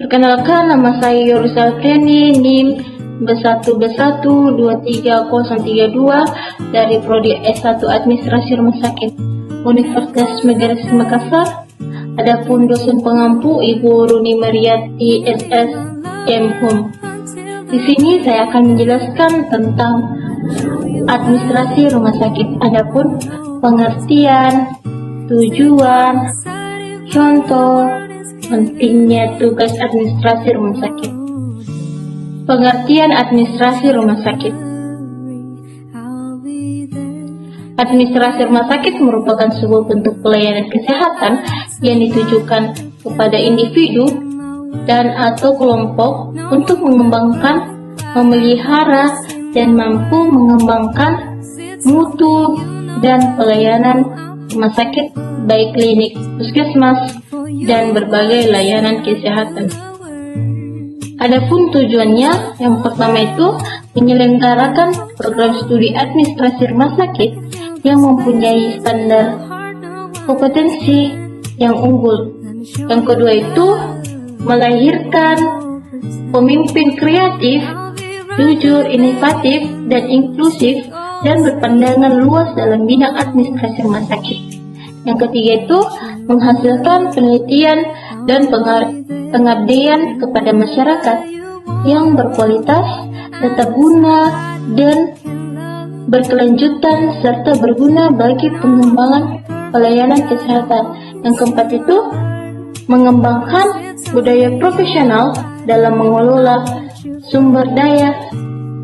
Perkenalkan, nama saya Yorusa Freni, NIM B1B1230032 dari Prodi S1 Administrasi Rumah Sakit Universitas Negeri Makassar. Adapun dosen pengampu Ibu Runi Mariati SS M.Hum. Di sini saya akan menjelaskan tentang administrasi rumah sakit. Adapun pengertian, tujuan, contoh, pentingnya tugas administrasi rumah sakit. Pengertian administrasi rumah sakit. Administrasi rumah sakit merupakan sebuah bentuk pelayanan kesehatan yang ditujukan kepada individu dan atau kelompok untuk mengembangkan, memelihara, dan mampu mengembangkan mutu dan pelayanan rumah sakit, baik klinik, puskesmas, dan berbagai layanan kesehatan. Adapun tujuannya, yang pertama itu menyelenggarakan program studi administrasi rumah sakit yang mempunyai standar kompetensi yang unggul. Yang kedua itu melahirkan pemimpin kreatif, jujur, inovatif, dan inklusif, dan berpandangan luas dalam bidang administrasi rumah sakit. Yang ketiga itu menghasilkan penelitian dan pengabdian kepada masyarakat yang berkualitas, tetap guna, dan berkelanjutan, serta berguna bagi pengembangan pelayanan kesehatan. Yang keempat itu mengembangkan budaya profesional dalam mengelola sumber daya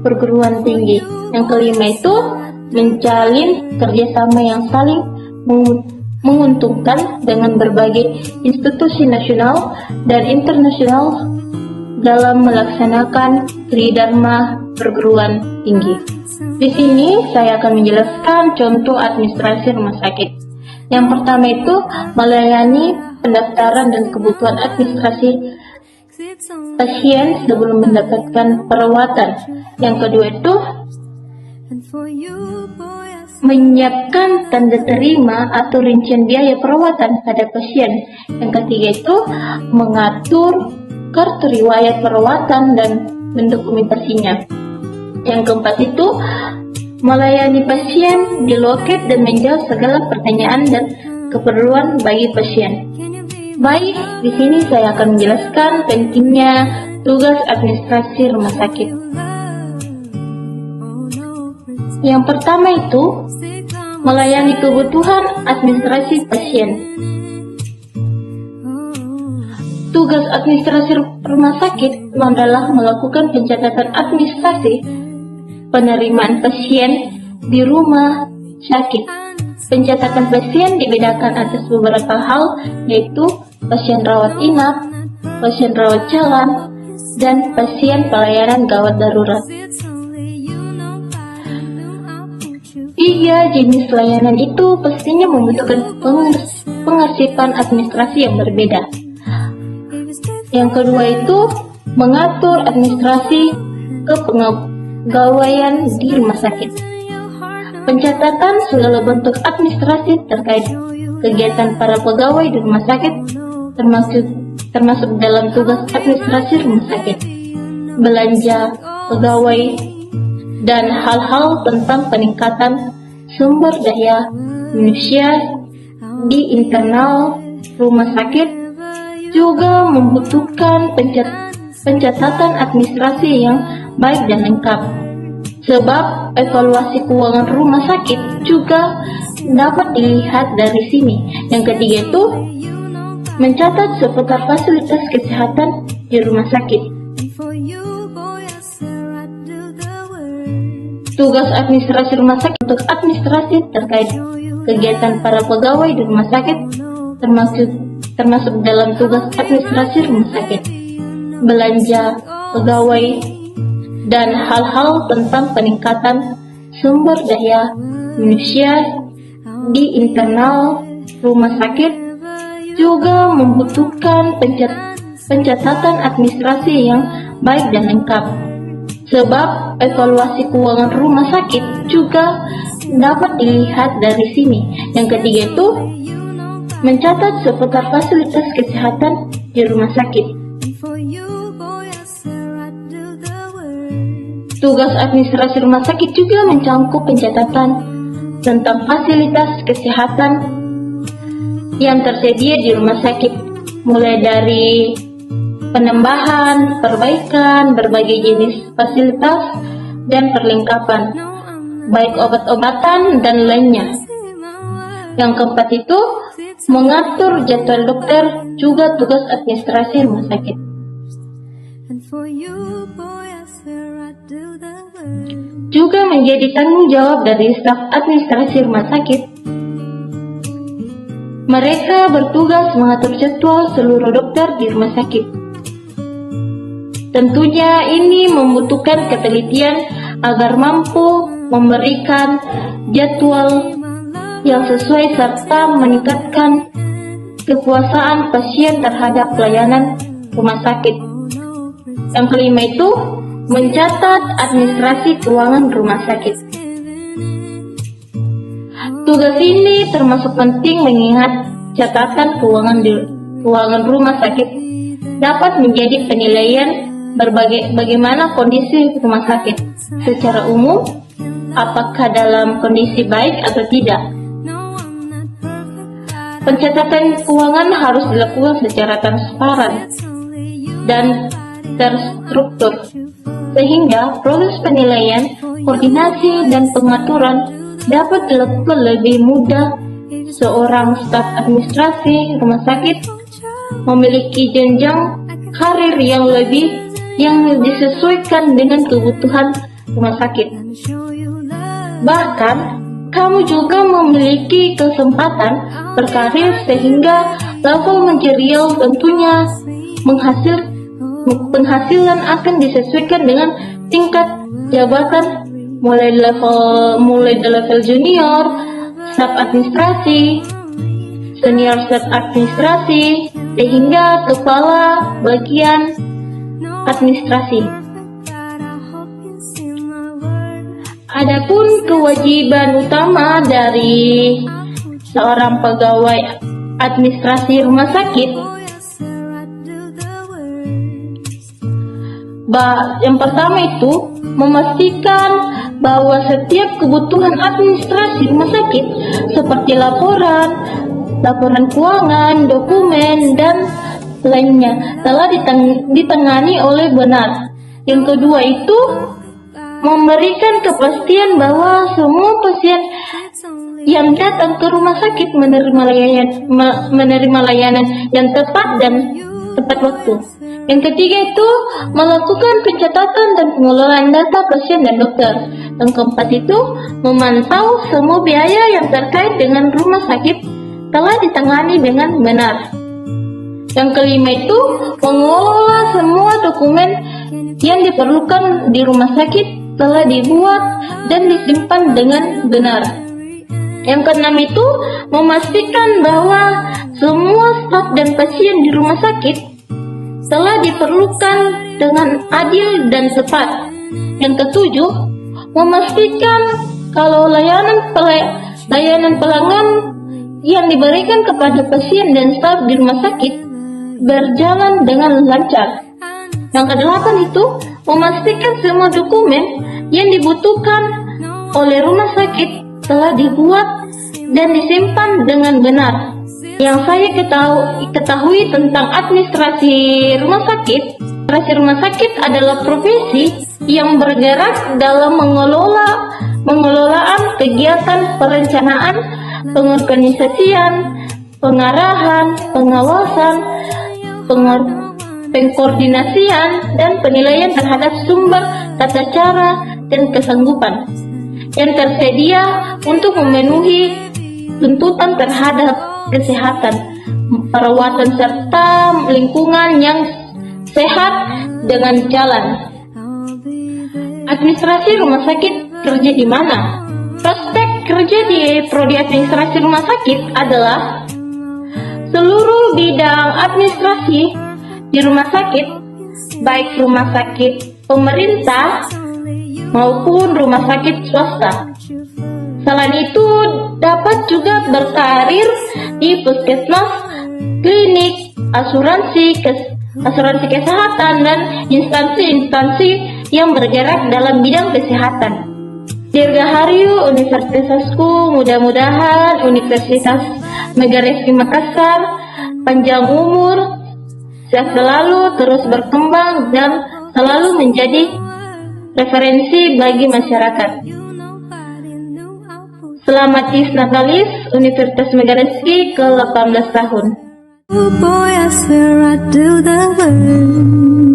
perguruan tinggi. Yang kelima itu menjalin kerjasama yang saling menguntungkan dengan berbagai institusi nasional dan internasional dalam melaksanakan tridharma perguruan tinggi. Di sini saya akan menjelaskan contoh administrasi rumah sakit. Yang pertama itu melayani pendaftaran dan kebutuhan administrasi pasien sebelum mendapatkan perawatan. Yang kedua itu menyiapkan tanda terima atau rincian biaya perawatan pada pasien. Yang ketiga itu mengatur kartu riwayat perawatan dan mendokumentasinya. Yang keempat itu melayani pasien di loket dan menjawab segala pertanyaan dan keperluan bagi pasien. Baik, di sini saya akan menjelaskan pentingnya tugas administrasi rumah sakit. Yang pertama itu melayani kebutuhan administrasi pasien. Tugas administrasi rumah sakit adalah melakukan pencatatan administrasi penerimaan pasien di rumah sakit. Pencatatan pasien dibedakan atas beberapa hal, yaitu pasien rawat inap, pasien rawat jalan, dan pasien pelayanan gawat darurat. Tiga jenis layanan itu pastinya membutuhkan pengarsipan administrasi yang berbeda. Yang kedua itu mengatur administrasi kepegawaian di rumah sakit. Pencatatan segala bentuk administrasi terkait kegiatan para pegawai di rumah sakit termasuk dalam tugas administrasi rumah sakit. Belanja pegawai dan hal-hal tentang peningkatan sumber daya manusia di internal rumah sakit juga membutuhkan pencatatan administrasi yang baik dan lengkap. Sebab evaluasi keuangan rumah sakit juga dapat dilihat dari sini. Yang ketiga itu mencatat seputar fasilitas kesehatan di rumah sakit. Tugas administrasi rumah sakit untuk administrasi terkait kegiatan para pegawai di rumah sakit termasuk dalam tugas administrasi rumah sakit. Belanja pegawai dan hal-hal tentang peningkatan sumber daya manusia di internal rumah sakit juga membutuhkan pencatatan administrasi yang baik dan lengkap. Sebab evaluasi keuangan rumah sakit juga dapat dilihat dari sini. Yang ketiga itu mencatat seputar fasilitas kesehatan di rumah sakit. Tugas administrasi rumah sakit juga mencakup pencatatan tentang fasilitas kesehatan yang tersedia di rumah sakit, mulai dari penambahan, perbaikan, berbagai jenis fasilitas, dan perlengkapan, baik obat-obatan dan lainnya. Yang keempat itu, mengatur jadwal dokter, juga tugas administrasi rumah sakit. Juga menjadi tanggung jawab dari staf administrasi rumah sakit. Mereka bertugas mengatur jadwal seluruh dokter di rumah sakit. Tentunya ini membutuhkan ketelitian agar mampu memberikan jadwal yang sesuai serta meningkatkan kepuasan pasien terhadap pelayanan rumah sakit. Yang kelima itu, mencatat administrasi keuangan rumah sakit. Tugas ini termasuk penting mengingat catatan keuangan rumah sakit dapat menjadi penilaian bagaimana kondisi rumah sakit secara umum, apakah dalam kondisi baik atau tidak. Pencatatan keuangan harus dilakukan secara transparan dan terstruktur, sehingga proses penilaian, koordinasi, dan pengaturan dapat dilakukan lebih mudah. Seorang staf administrasi rumah sakit memiliki jenjang karir yang disesuaikan dengan kebutuhan rumah sakit. Bahkan, kamu juga memiliki kesempatan berkarir sehingga level manajerial tentunya penghasilan akan disesuaikan dengan tingkat jabatan mulai dari level junior, staf administrasi, senior staf administrasi, sehingga kepala bagian administrasi. Adapun kewajiban utama dari seorang pegawai administrasi rumah sakit, yang pertama itu memastikan bahwa setiap kebutuhan administrasi rumah sakit seperti laporan keuangan, dokumen, dan lainnya telah ditangani oleh benar. Yang kedua itu memberikan kepastian bahwa semua pasien yang datang ke rumah sakit menerima layanan yang tepat dan tepat waktu. Yang ketiga itu melakukan pencatatan dan pengelolaan data pasien dan dokter. Yang keempat itu memantau semua biaya yang terkait dengan rumah sakit telah ditangani dengan benar. Yang kelima itu mengelola semua dokumen yang diperlukan di rumah sakit telah dibuat dan disimpan dengan benar. Yang keenam itu memastikan bahwa semua staf dan pasien di rumah sakit telah diperlukan dengan adil dan tepat. Yang ketujuh, memastikan kalau layanan pelanggan yang diberikan kepada pasien dan staf di rumah sakit berjalan dengan lancar. Yang kedelapan itu memastikan semua dokumen yang dibutuhkan oleh rumah sakit telah dibuat dan disimpan dengan benar. Yang saya ketahui tentang administrasi rumah sakit adalah profesi yang bergerak dalam pengelolaan kegiatan perencanaan, pengorganisasian, pengarahan, pengawasan, pengkoordinasian, dan penilaian terhadap sumber, tata cara, dan kesanggupan yang tersedia untuk memenuhi tuntutan terhadap kesehatan, perawatan, serta lingkungan yang sehat dengan jalan. Administrasi rumah sakit kerja di mana? Prospek kerja di prodi administrasi rumah sakit adalah seluruh bidang administrasi di rumah sakit, baik rumah sakit pemerintah maupun rumah sakit swasta. Selain itu, dapat juga berkarir di puskesmas, klinik, asuransi, asuransi kesehatan, dan instansi-instansi yang bergerak dalam bidang kesehatan. Dirgahayu Universitasku, mudah-mudahan Universitas Megaresmi Makassar panjang umur, sehat selalu, terus berkembang, dan selalu menjadi referensi bagi masyarakat. Selamat Tis Natalis, Universitas Megaresmi ke-18 tahun. Oh boy, I swear I'd do the world.